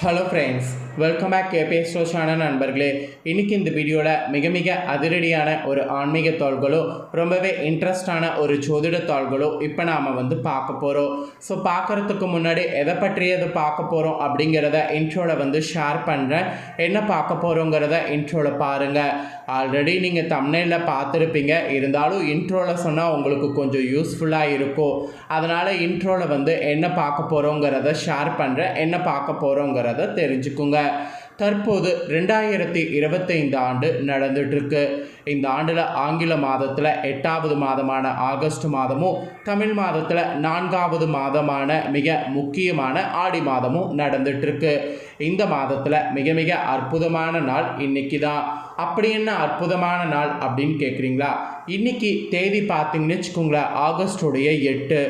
Hello friends, welcome back KPS show channel நண்பர்களே. இன்றைக்கி இந்த வீடியோவில் மிக அதிரடியான ஒரு ஆன்மீக தாள்களோ ரொம்பவே இன்ட்ரெஸ்டான ஒரு ஜோதிட தாள்களோ இப்போ நாம் பார்க்க போகிறோம். ஸோ பார்க்குறதுக்கு முன்னாடி எதை பற்றியது பார்க்க போகிறோம் அப்படிங்கிறத இன்ட்ரோவில் ஷேர் பண்ணுறேன். என்ன பார்க்க போகிறோங்கிறத இன்ட்ரோவில் பாருங்கள். ஆல்ரெடி நீங்கள் தம்ப்நெயிலில் பார்த்துருப்பீங்க, இருந்தாலும் இன்ட்ரோவில் சொன்னால் உங்களுக்கு கொஞ்சம் யூஸ்ஃபுல்லாக இருக்கும். அதனால் இன்ட்ரோவில் என்ன பார்க்க போகிறோங்கிறத ஷேர் பண்ணுறேன். என்ன பார்க்க போகிறோங்கிறத தெரிஞ்சுக்குங்க. தற்போது 2025 ஆண்டு நடந்துட்டுருக்கு. இந்த ஆண்டில் ஆங்கில மாதத்தில் 8வது மாதமான ஆகஸ்ட் மாதமும், தமிழ் மாதத்தில் 4வது மாதமான மிக முக்கியமான ஆடி மாதமும் நடந்துட்டுருக்கு. இந்த மாதத்தில் மிக அற்புதமான நாள் இன்னைக்கு தான். அப்படி என்ன அற்புதமான நாள் அப்படின்னு கேட்குறீங்களா? இன்னைக்கு தேதி பார்த்தீங்கன்னு வச்சுக்கோங்களேன், ஆகஸ்டுடைய 8.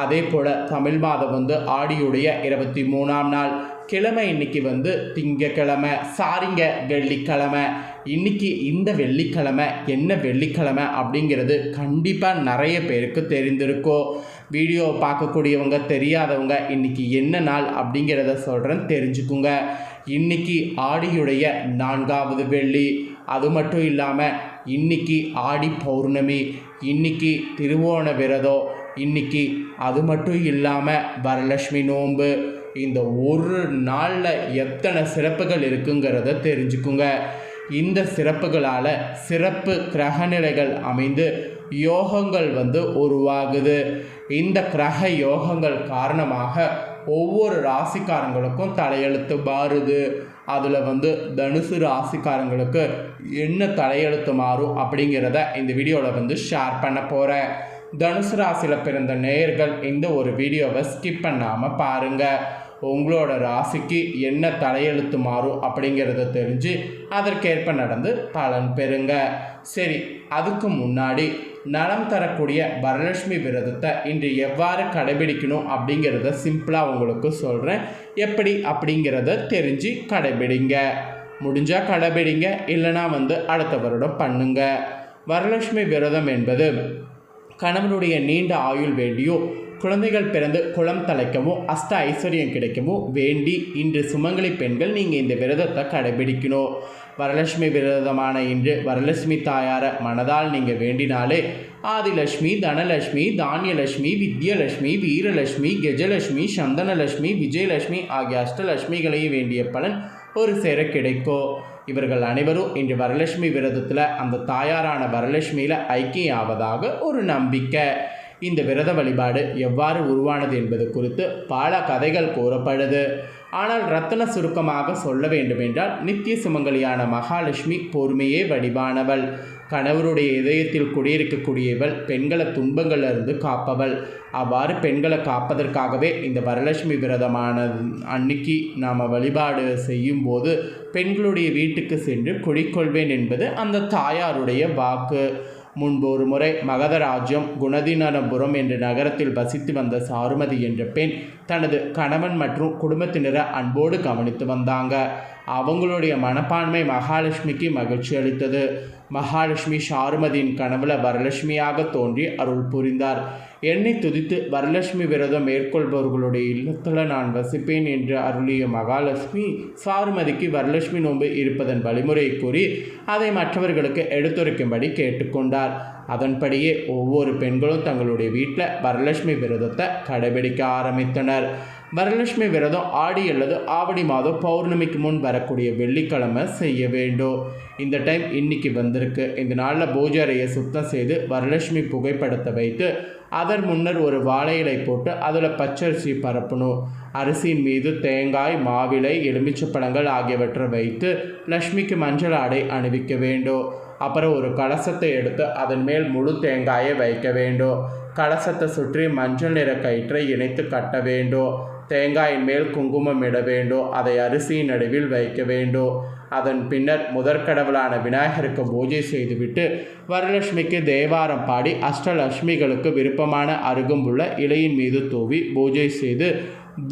அதே போல் தமிழ் மாதம் ஆடியுடைய 23ஆம் நாள். கிழமை இன்னைக்கு திங்கக்கிழமை, வெள்ளிக்கிழமை. இன்னைக்கு இந்த வெள்ளிக்கிழமை என்ன வெள்ளிக்கிழமை அப்படிங்கிறது கண்டிப்பாக நிறைய பேருக்கு தெரிந்திருக்கும். வீடியோ பார்க்கக்கூடியவங்க, தெரியாதவங்க இன்னைக்கு என்ன நாள் அப்படிங்கிறத சொல்கிறேன், தெரிஞ்சுக்குங்க. இன்னைக்கு ஆடியுடைய 4வது வெள்ளி. அது மட்டும் இல்லாமல் இன்னைக்கு ஆடி பௌர்ணமி, இன்னைக்கு திருவோண விரதம், இன்னைக்கு அது மட்டும் இல்லாமல் வரலட்சுமி நோன்பு. இந்த ஒரு நாளில் எத்தனை சிறப்புகள் இருக்குங்கிறத தெரிஞ்சுக்குங்க. இந்த சிறப்புகளால் சிறப்பு கிரகநிலைகள் அமைந்து யோகங்கள் உருவாகுது. இந்த கிரக யோகங்கள் காரணமாக ஒவ்வொரு ராசிக்காரங்களுக்கும் தலையெழுத்து மாறுது. அதில் தனுசு ராசிக்காரங்களுக்கு என்ன தலையெழுத்து மாறும் அப்படிங்கிறத இந்த வீடியோவில் ஷேர் பண்ண போகிறேன். தனுசு ராசியில் பிறந்த நேயர்கள் இந்த ஒரு வீடியோவை ஸ்கிப் பண்ணாமல் பாருங்கள். உங்களோட ராசிக்கு என்ன தலையெழுத்து மாறும் அப்படிங்கிறத தெரிஞ்சு அதற்கேற்ப நடந்து பலன் பெறுங்க. சரி, அதுக்கு முன்னாடி நலம் தரக்கூடிய வரலட்சுமி விரதத்தை இன்று எவ்வாறு கடைபிடிக்கணும் அப்படிங்கிறத சிம்பிளாக உங்களுக்கு சொல்கிறேன். எப்படி அப்படிங்கிறத தெரிஞ்சு கடைபிடிங்க. முடிஞ்சால் கடைபிடிங்க, இல்லைனா அடுத்த வருடம் பண்ணுங்க. வரலட்சுமி விரதம் என்பது கணவனுடைய நீண்ட ஆயுள் வேண்டியோ, குழந்தைகள் பிறந்து குளம் தலைக்கவும், அஷ்ட ஐஸ்வர்யம் கிடைக்கவும் வேண்டி இன்று சுமங்கலி பெண்கள் நீங்கள் இந்த விரதத்தை கடைபிடிக்கணும். வரலட்சுமி விரதமான இன்று வரலட்சுமி தாயாரை மனதால் நீங்கள் வேண்டினாலே ஆதிலட்சுமி, தனலட்சுமி, தானியலட்சுமி, வித்யலட்சுமி, வீரலட்சுமி, கஜலட்சுமி, சந்தனலட்சுமி, விஜயலட்சுமி ஆகிய அஷ்டலட்சுமிகளையும் வேண்டிய பலன் ஒரு சேர கிடைக்கும். இவர்கள் அனைவரும் இன்று வரலட்சுமி விரதத்தில் அந்த தாயாரான வரலட்சுமியில் ஐக்கியம் ஆவதாக ஒரு நம்பிக்கை. இந்த விரத வழிபாடு எவ்வாறு உருவானது என்பது குறித்து பல கதைகள் கூறப்படுது. ஆனால் ரத்தின சுருக்கமாக சொல்ல வேண்டுமென்றால், நித்திய சுமங்கலியான மகாலட்சுமி பொறுமையே வடிவானவள். கணவருடைய இதயத்தில் குடியிருக்கக்கூடியவள். பெண்களை துன்பங்களிலிருந்து காப்பவள். அவ்வாறு பெண்களை காப்பதற்காகவே இந்த வரலட்சுமி விரதமான அன்னைக்கு நாம் வழிபாடு செய்யும் போது பெண்களுடைய வீட்டுக்கு சென்று குடிக்கொள்வேன் என்பது அந்த தாயாருடைய வாக்கு. முன்பு ஒரு முறை மகதராஜ்யம் குணதினபுரம் என்ற நகரத்தில் வசித்து வந்த சாருமதி என்ற பெண் தனது கணவன் மற்றும் குடும்பத்தினரை அன்போடு கவனித்து வந்தாங்க. அவங்களுடைய மனப்பான்மை மகாலட்சுமிக்கு மகிழ்ச்சி அளித்தது. மகாலட்சுமி சாருமதியின் கனவுல வரலட்சுமியாக தோன்றி அருள் புரிந்தார். என்னை துதித்து வரலட்சுமி விரதம் மேற்கொள்பவர்களுடைய இல்லத்தில் நான் வசிப்பேன் என்று அருளிய மகாலட்சுமி சாருமதிக்கு வரலட்சுமி நோன்பு இருப்பதன் வழிமுறையை கூறி அதை மற்றவர்களுக்கு எடுத்துரைக்கும்படி கேட்டுக்கொண்டார். அதன்படியே ஒவ்வொரு பெண்களும் தங்களுடைய வீட்டில் வரலட்சுமி விரதத்தை கடைபிடிக்க ஆரம்பித்தனர். வரலட்சுமி விரதம் ஆடி அல்லது ஆவணி மாதம் பௌர்ணமிக்கு முன் வரக்கூடிய வெள்ளிக்கிழமை செய்ய வேண்டும். இந்த டைம் இன்னைக்கு வந்திருக்கு. இந்த நாளில் பூஜை அறையை சுத்தம் செய்து வரலட்சுமி புகைப்படத்தை வைத்து அதன் முன்னர் ஒரு வாழை இலை போட்டு அதில் பச்சரிசி பரப்பணும். அரிசியின் மீது தேங்காய், மாவிலை, எலுமிச்சப்பழங்கள் ஆகியவற்றை வைத்து லட்சுமிக்கு மஞ்சள் ஆடை அணிவிக்க வேண்டும். அப்புறம் ஒரு கலசத்தை எடுத்து அதன் மேல் முழு தேங்காயை வைக்க வேண்டும். கலசத்தை சுற்றி மஞ்சள் நிற கயிற்றை இணைத்து கட்ட வேண்டும். தேங்காயின் மேல் குங்குமம் இட வேண்டும். அதை அரிசியின் நடுவில் வைக்க வேண்டும். அதன் பின்னர் முதற்கடவுளான விநாயகருக்கு பூஜை செய்துவிட்டு வரலட்சுமிக்கு தேவாரம் பாடி அஷ்டலட்சுமிகளுக்கு விருப்பமான அருகம்புள்ள இலையின் மீது தூவி பூஜை செய்து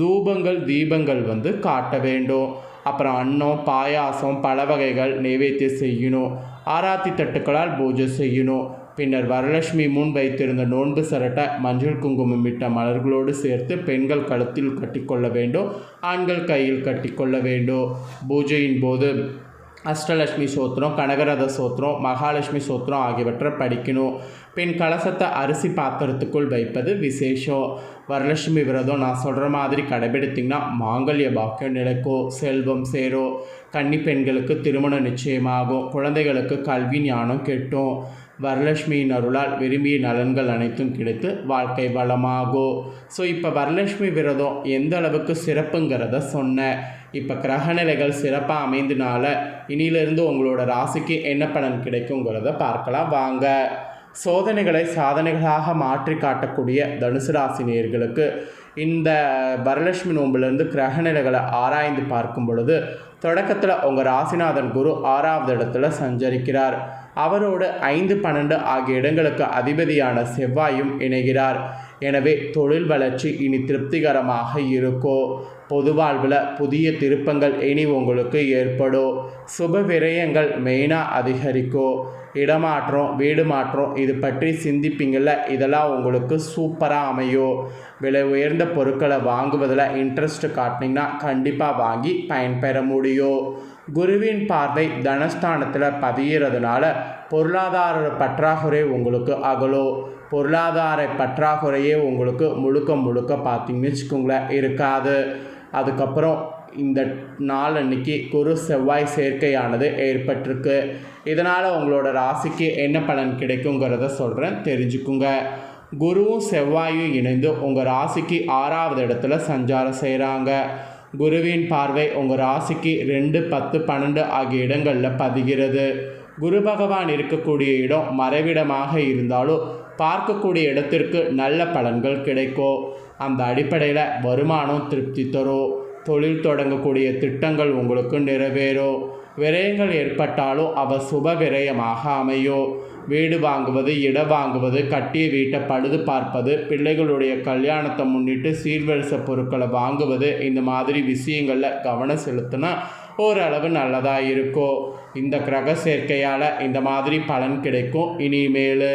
தூபங்கள், தீபங்கள் காட்ட வேண்டும். அப்புறம் அன்னம், பாயாசம், பல வகைகள் நைவேத்தியம் செய்யணும். ஆராத்தி தட்டுக்களால் பூஜை செய்யணும். பின்னர் வரலட்சுமி முன் வைத்திருந்த நோன்பு சரட்டை மஞ்சள் குங்குமம் இட்ட மலர்களோடு சேர்த்து பெண்கள் கழுத்தில் கட்டிக்கொள்ள வேண்டும், ஆண்கள் கையில் கட்டிக்கொள்ள வேண்டும். பூஜையின் போது அஷ்டலட்சுமி சோத்திரம், கனகரத சோத்திரம், மகாலட்சுமி சோத்திரம் ஆகியவற்றை படிக்கணும். பின் கலசத்தை அரிசி பாத்திரத்துக்குள் வைப்பது விசேஷம். வரலட்சுமி விரதம் நான் சொல்கிற மாதிரி கடைபிடித்திங்கன்னா மாங்கல்ய பாக்கியம் நிலைக்கும், செல்வம் சேரும், கன்னி பெண்களுக்கு திருமணம் நிச்சயமாகும், குழந்தைகளுக்கு கல்வி ஞானம் கெட்டும், வரலட்சுமியின் அருளால் விரும்பிய நலன்கள் அனைத்தும் கிடைத்து வாழ்க்கை வளமாகும். ஸோ இப்போ வரலட்சுமி விரதம் எந்த அளவுக்கு சிறப்புங்கிறத சொன்னேன். இப்போ கிரகநிலைகள் சிறப்பாக அமைந்தனால இனியிலிருந்து உங்களோட ராசிக்கு என்ன பலன் கிடைக்குங்கிறத பார்க்கலாம் வாங்க. சோதனைகளை சாதனைகளாக மாற்றி காட்டக்கூடிய தனுசு ராசி நேயர்களுக்கு இந்த வரலட்சுமி நோம்பிலிருந்து கிரகநிலைகளை ஆராய்ந்து பார்க்கும் பொழுது தொடக்கத்தில் உங்கள் ராசிநாதன் குரு 6வது இடத்துல சஞ்சரிக்கிறார். அவரோடு 5, 12 ஆகிய இடங்களுக்கு அதிபதியான செவ்வாயும் இணைகிறார். எனவே தொழில் வளர்ச்சி இனி திருப்திகரமாக இருக்கும். பொது வாழ்வில் புதிய திருப்பங்கள் இனி உங்களுக்கு ஏற்படும். சுப விரயங்கள் மெயினாக அதிகரிக்கும். இடமாற்றம், வீடு மாற்றம் இது பற்றி சிந்திப்பீங்கள, இதெல்லாம் உங்களுக்கு சூப்பராக அமையும். விலை உயர்ந்த பொருட்களை வாங்குவதில் இன்ட்ரெஸ்ட் காட்டினீங்கன்னா கண்டிப்பாக வாங்கி பயன்பெற முடியும். குருவின் பார்வை தனஸ்தானத்தில் பதிகிறதுனால பொருளாதார பற்றாக்குறை உங்களுக்கு அகலும். பொருளாதார பற்றாக்குறையே உங்களுக்கு முழுக்க பார்த்தீங்கன்னு வச்சுக்கோங்களேன் இருக்காது. அதுக்கப்புறம் இந்த நாள் அன்னைக்கு குரு செவ்வாய் சேர்க்கையானது ஏற்பட்டிருக்கு. இதனால் உங்களோட ராசிக்கு என்ன பலன் கிடைக்குங்கிறத சொல்கிறேன், தெரிஞ்சுக்குங்க. குருவும் செவ்வாயும் இணைந்து உங்கள் ராசிக்கு 6வது இடத்துல சஞ்சாரம் செய்கிறாங்க. குருவின் பார்வை உங்கள் ராசிக்கு 2, 10, 12 ஆகிய இடங்களில் பதிகிறது. குரு பகவான் இருக்கக்கூடிய இடம் மறைவிடமாக இருந்தாலும் பார்க்கக்கூடிய இடத்திற்கு நல்ல பலன்கள் கிடைக்கும். அந்த அடிப்படையில் வருமானம் திருப்தி தரும். தொழில் தொடங்கக்கூடிய திட்டங்கள் உங்களுக்கு நிறைவேறும். விரயங்கள் ஏற்பட்டாலும் அவை சுப விரயமாக அமையும். வீடு வாங்குவது, இடம் வாங்குவது, கட்டிய வீட்டை பழுது பார்ப்பது, பிள்ளைகளுடைய கல்யாணத்தை முன்னிட்டு சீர்வரிசை பொருட்களை வாங்குவது, இந்த மாதிரி விஷயங்களில் கவனம் செலுத்தினா ஓரளவு நல்லதாக இருக்கும். இந்த கிரக சேர்க்கையால் இந்த மாதிரி பலன் கிடைக்கும் இனிமேல்.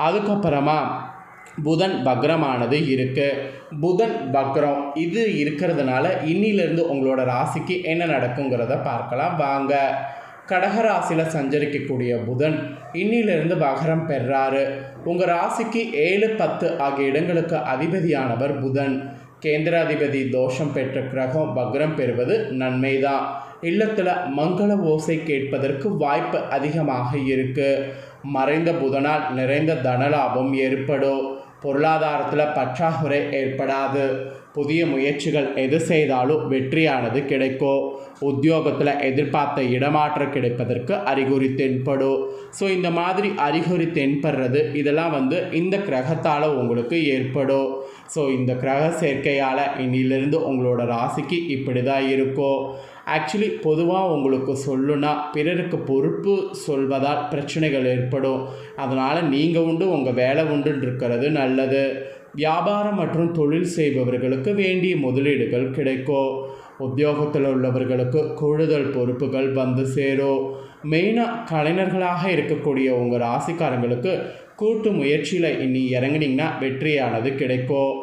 அதுக்கப்புறமா புதன் வக்ரமானது இருக்குது. புதன் வக்ரம் இது இருக்கிறதுனால இன்னிலிருந்து உங்களோட ராசிக்கு என்ன நடக்குங்கிறத பார்க்கலாம் வாங்க. கடகராசியில் சஞ்சரிக்கக்கூடிய புதன் இன்னிலிருந்து வக்ரம் பெறாரு. உங்கள் ராசிக்கு 7, 10 ஆகிய இடங்களுக்கு அதிபதியானவர் புதன். கேந்திராதிபதி தோஷம் பெற்ற கிரகம் வக்ரம் பெறுவது நன்மைதான். இல்லத்தில் மங்கள ஓசை கேட்பதற்கு வாய்ப்பு அதிகமாக இருக்குது. மறைந்த புதனால் நிறைந்த தனலாபம் ஏற்படும். பொருளாதாரத்தில் பற்றாக்குறை ஏற்படாது. புதிய முயற்சிகள் எது செய்தாலும் வெற்றியானது கிடைக்கும். உத்தியோகத்தில் எதிர்பார்த்த இடமாற்றம் கிடைப்பதற்கு அறிகுறி தென்படும். ஸோ இந்த மாதிரி அறிகுறி தென்படுறது இதெல்லாம் இந்த கிரகத்தால் உங்களுக்கு ஏற்படும். ஸோ இந்த கிரக சேர்க்கையால் இன்னிலிருந்து உங்களோட ராசிக்கு இப்படி தான் இருக்கும். ஆக்சுவலி பொதுவாக உங்களுக்கு சொல்லுன்னா பிறருக்கு பொறுப்பு சொல்வதால் பிரச்சனைகள் ஏற்படும். அதனால் நீங்கள் உண்டு உங்கள் வேலை உண்டுன்னு இருக்கிறது நல்லது. வியாபாரம் மற்றும் தொழில் செய்பவர்களுக்கு வேண்டிய முதலீடுகள் கிடைக்கும். உத்தியோகத்தில் உள்ளவர்களுக்கு கூடுதல் பொறுப்புகள் வந்து சேரும். மெயினாக கலைஞர்களாக இருக்கக்கூடிய உங்கள் ராசிக்காரங்களுக்கு கூட்டு முயற்சியில் இனி இறங்குனீங்கன்னா வெற்றியானது கிடைக்கும்.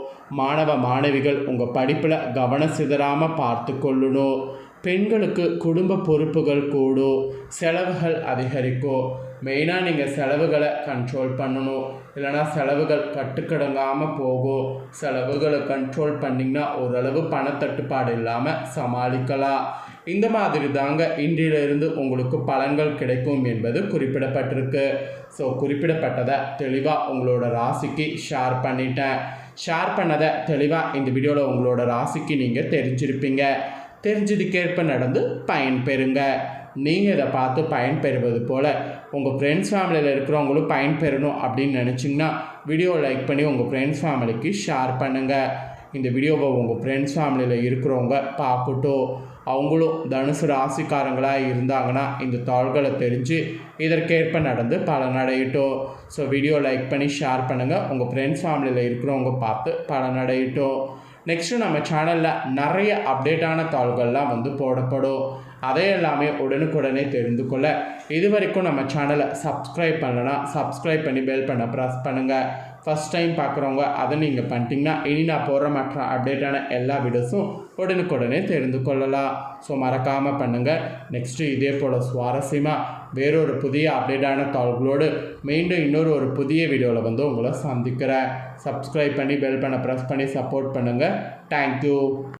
மாணவ மாணவிகள் உங்கள் படிப்பில் கவனம் சிதறாமல் பார்த்து கொள்ளணும். பெண்களுக்கு குடும்ப பொறுப்புகள் கூடும். செலவுகள் அதிகரிக்கும். மெயினாக நீங்கள் செலவுகளை கண்ட்ரோல் பண்ணணும். இல்லைனா செலவுகள் கட்டுக்கடங்காமல் போகும். செலவுகளை கண்ட்ரோல் பண்ணிங்கன்னா ஓரளவு பணத்தட்டுப்பாடு இல்லாமல் சமாளிக்கலாம். இந்த மாதிரி தாங்க இன்றிலிருந்து உங்களுக்கு பலன்கள் கிடைக்கும் என்பது குறிப்பிடப்பட்டிருக்கு. ஸோ குறிப்பிடப்பட்டதை தெளிவாக உங்களோட ராசிக்கு ஷேர் பண்ணிட்டேன். ஷேர் பண்ணதை தெளிவாக இந்த வீடியோவில் உங்களோட ராசிக்கு நீங்கள் தெரிஞ்சிருப்பீங்க. தெரிஞ்சதுக்கேற்ப நடந்து பயன்பெறுங்க. நீங்கள் இதை பார்த்து பயன்பெறுவது போல் உங்கள் ஃப்ரெண்ட்ஸ் ஃபேமிலியில் இருக்கிறவங்களும் பயன்பெறணும் அப்படின்னு நினச்சிங்கன்னா வீடியோ லைக் பண்ணி உங்கள் ஃப்ரெண்ட்ஸ் ஃபேமிலிக்கு ஷேர் பண்ணுங்கள். இந்த வீடியோவை உங்கள் ஃப்ரெண்ட்ஸ் ஃபேமிலியில் இருக்கிறவங்க பார்க்கட்டும். அவங்களும் தனுசு ராசிக்காரங்களாக இருந்தாங்கன்னா இந்த தாள்களை தெரிஞ்சு இதற்கேற்ப நடந்து பலனடையட்டும். ஸோ வீடியோ லைக் பண்ணி ஷேர் பண்ணுங்கள். உங்கள் ஃப்ரெண்ட்ஸ் ஃபேமிலியில் இருக்கிறவங்க பார்த்து பலனடையட்டும். நெக்ஸ்ட்டு நம்ம சேனலில் நிறைய அப்டேட்டான தாள்கள்லாம் வந்து போடப்படும். அதை எல்லாமே உடனுக்குடனே தெரிந்து கொள்ள இது வரைக்கும் நம்ம சேனலை சப்ஸ்கிரைப் பண்ணலன்னா சப்ஸ்கிரைப் பண்ணி பெல் பண்ண ப்ரெஸ் பண்ணுங்கள். ஃபஸ்ட் டைம் பார்க்குறவங்க அதை நீங்கள் பண்ணிட்டீங்கன்னா இனி நான் போடுற மற்ற அப்டேட்டான எல்லா வீடியோஸும் உடனுக்குடனே தெரிந்து கொள்ளலாம். ஸோ மறக்காமல் பண்ணுங்கள். நெக்ஸ்ட்டு இதே போல் சுவாரஸ்யமாக வேறொரு புதிய அப்டேட்டான தாள்களோடு மீண்டும் இன்னொரு புதிய வீடியோவில் வந்து உங்களை சந்திக்கிறேன். சப்ஸ்கிரைப் பண்ணி பெல் பண்ண ப்ரெஸ் பண்ணி சப்போர்ட் பண்ணுங்கள். தேங்க்யூ.